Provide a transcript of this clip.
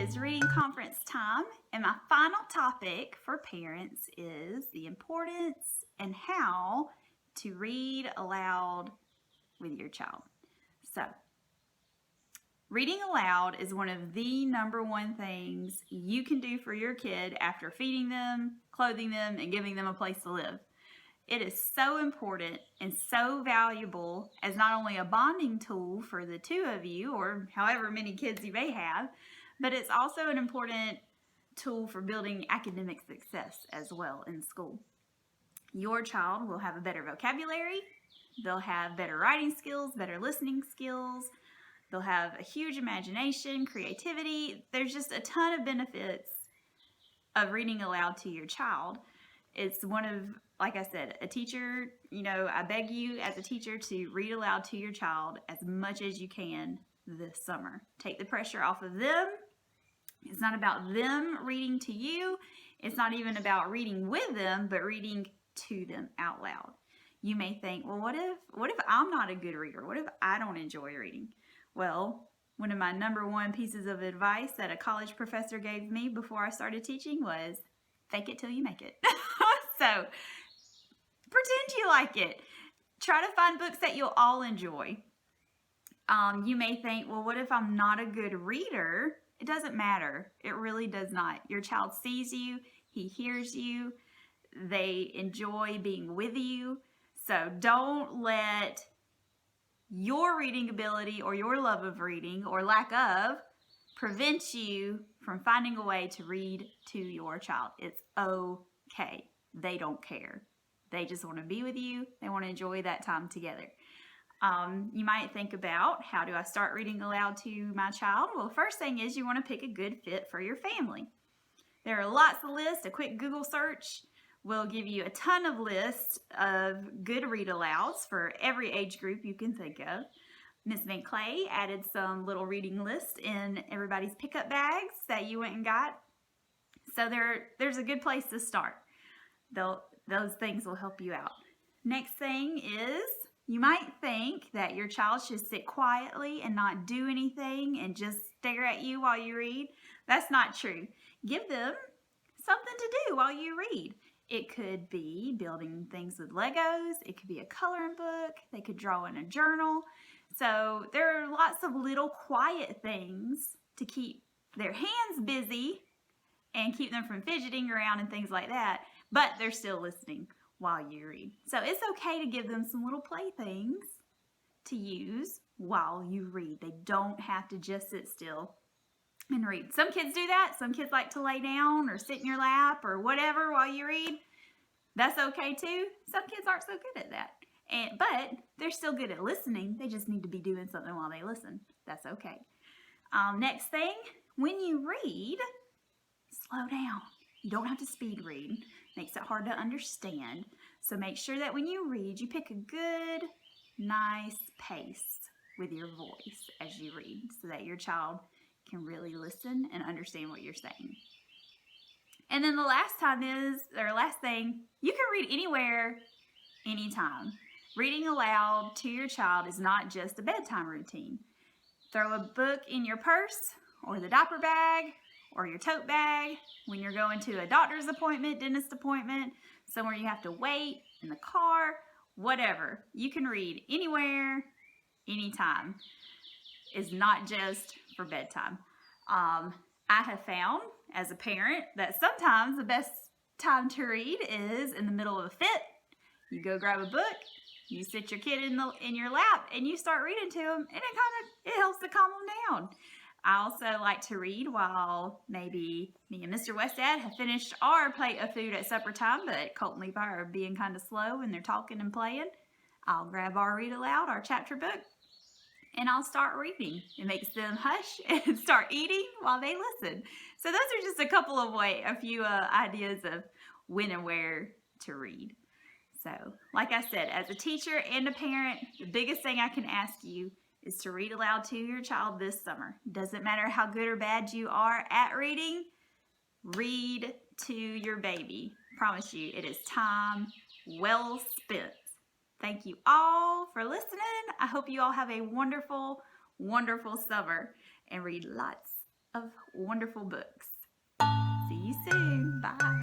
is reading conference time, and my final topic for parents is the importance and how to read aloud with your child. So, reading aloud is one of the number one things you can do for your kid after feeding them, clothing them, and giving them a place to live. It is so important and so valuable as not only a bonding tool for the two of you or however many kids you may have, but it's also an important tool for building academic success as well in school. Your child will have a better vocabulary, they'll have better writing skills, better listening skills, they'll have a huge imagination, creativity. There's just a ton of benefits of reading aloud to your child. It's one of, like I said, a teacher, I beg you as a teacher to read aloud to your child as much as you can this summer. Take the pressure off of them. It's not about them reading to you. It's not even about reading with them, but reading to them out loud. You may think, well, what if I'm not a good reader? What if I don't enjoy reading? Well, one of my number one pieces of advice that a college professor gave me before I started teaching was, fake it till you make it. So, pretend you like it. Try to find books that you'll all enjoy. You may think, well, what if I'm not a good reader? It doesn't matter. It really does not. Your child sees you. He hears you. They enjoy being with you. So don't let your reading ability or your love of reading or lack of prevent you from finding a way to read to your child. It's okay. They don't care. They just want to be with you. They want to enjoy that time together. You might think about, how do I start reading aloud to my child? Well, first thing is you want to pick a good fit for your family. There are lots of lists. A quick Google search will give you a ton of lists of good read alouds for every age group you can think of. Miss Van Clay added some little reading lists in everybody's pickup bags that you went and got. So there's a good place to start. Those things will help you out. Next thing is, you might think that your child should sit quietly and not do anything and just stare at you while you read. That's not true. Give them something to do while you read. It could be building things with Legos. It could be a coloring book. They could draw in a journal. So there are lots of little quiet things to keep their hands busy and keep them from fidgeting around and things like that, but they're still listening while you read. So it's okay to give them some little playthings to use while you read. They don't have to just sit still and read. Some kids do that. Some kids like to lay down or sit in your lap or whatever while you read. That's okay too. Some kids aren't so good at that. But they're still good at listening. They just need to be doing something while they listen. That's okay. Next thing, when you read, slow down. You don't have to speed read. Makes it hard to understand. So make sure that when you read, you pick a good, nice pace with your voice as you read so that your child can really listen and understand what you're saying. And then the last thing, you can read anywhere, anytime. Reading aloud to your child is not just a bedtime routine. Throw a book in your purse or the diaper bag or your tote bag when you're going to a doctor's appointment, dentist appointment, somewhere you have to wait, in the car, whatever. You can read anywhere, anytime. It's not just for bedtime. I have found as a parent that sometimes the best time to read is in the middle of a fit. You go grab a book, you sit your kid in your lap, and you start reading to them, and it helps to calm them down. I also like to read while maybe me and Mr. Westad have finished our plate of food at supper time, but Colt and Levi are being kind of slow and they're talking and playing. I'll grab our read aloud, our chapter book, and I'll start reading. It makes them hush and start eating while they listen. So those are just a few ideas of when and where to read. So, like I said, as a teacher and a parent, the biggest thing I can ask you is to read aloud to your child this summer. Doesn't matter how good or bad you are at reading, read to your baby. Promise you, it is time well spent. Thank you all for listening. I hope you all have a wonderful, wonderful summer and read lots of wonderful books. See you soon. Bye.